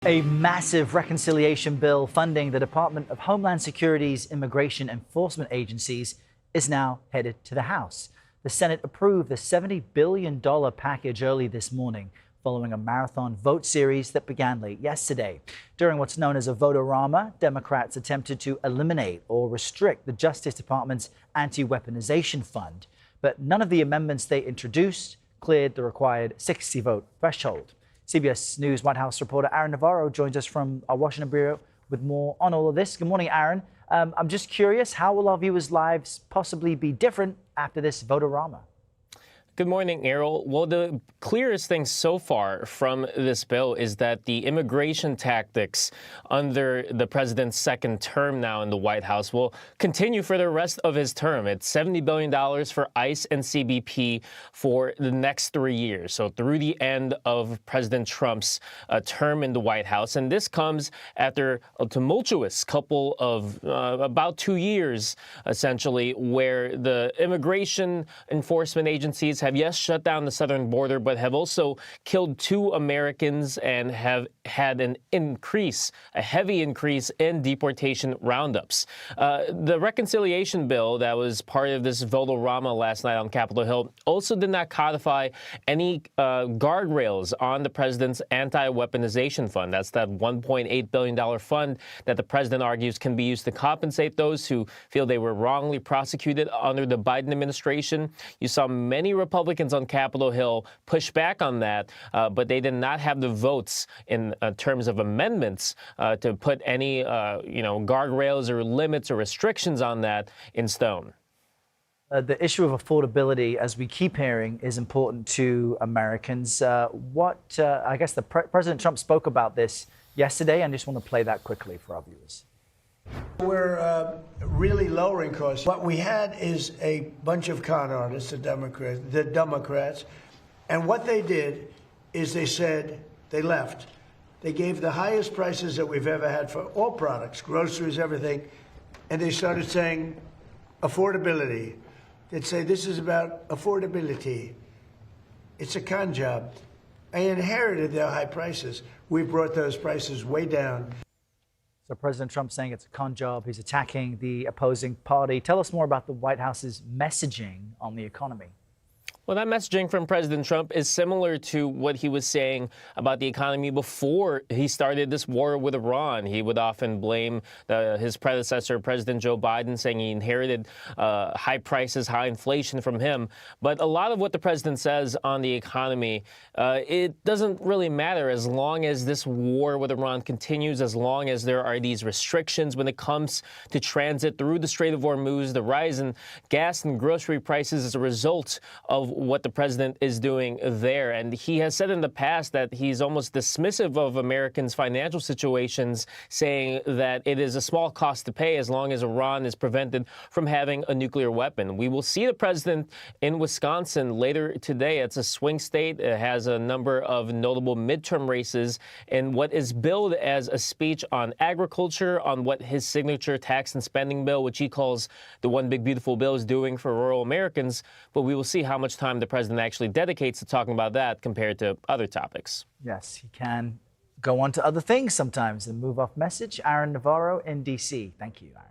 A massive reconciliation bill funding the Department of Homeland Security's immigration enforcement agencies is now headed to the House. The Senate approved the $70 billion package early this morning, following a marathon vote series that began late yesterday. During what's known as a vote-a-rama, Democrats attempted to eliminate or restrict the Justice Department's anti-weaponization fund. But none of the amendments they introduced cleared the required 60-vote threshold. CBS News White House reporter Aaron Navarro joins us from our Washington bureau with more on all of this. Good morning, Aaron. I'm just curious, how will our viewers' lives possibly be different after this vote-a-rama? Good morning, Errol. Well, the clearest thing so far from this bill is that the immigration tactics under the president's second term now in the White House will continue for the rest of his term. It's $70 billion for ICE and CBP for the next 3 years, so through the end of President Trump's term in the White House. And this comes after a tumultuous couple of about 2 years, essentially, where the immigration enforcement agencies have shut down the southern border, but have also killed 2 Americans and have had a heavy increase in deportation roundups. The reconciliation bill that was part of this vote-a-rama last night on Capitol Hill also did not codify any guardrails on the president's anti-weaponization fund. That's that $1.8 billion fund that the president argues can be used to compensate those who feel they were wrongly prosecuted under the Biden administration. You saw many Republicans on Capitol Hill push back on that, but they did not have the votes in terms of amendments to put any, guardrails or limits or restrictions on that in stone. The issue of affordability, as we keep hearing, is important to Americans. I guess President Trump spoke about this yesterday, and I just want to play that quickly for our viewers. We're really lowering costs. What we had is a bunch of con artists, the Democrats, and what they did is they left. They gave the highest prices that we've ever had for all products, groceries, everything, and they started saying affordability. They'd say this is about affordability. It's a con job. I inherited their high prices. We brought those prices way down. So President Trump saying it's a con job. He's attacking the opposing party. Tell us more about the White House's messaging on the economy. Well, that messaging from President Trump is similar to what he was saying about the economy before he started this war with Iran. He would often blame his predecessor, President Joe Biden, saying he inherited high prices, high inflation from him. But a lot of what the president says on the economy, it doesn't really matter as long as this war with Iran continues, as long as there are these restrictions when it comes to transit through the Strait of Hormuz. The rise in gas and grocery prices is a result of what the president is doing there. And he has said in the past that he's almost dismissive of Americans' financial situations, saying that it is a small cost to pay as long as Iran is prevented from having a nuclear weapon. We will see the president in Wisconsin later today. It's a swing state. It has a number of notable midterm races in what is billed as a speech on agriculture, on what his signature tax and spending bill, which he calls the one big beautiful bill, is doing for rural Americans. But we will see how much time the president actually dedicates to talking about that compared to other topics. Yes, he can go on to other things sometimes and move off message. Aaron Navarro in D.C. Thank you, Aaron.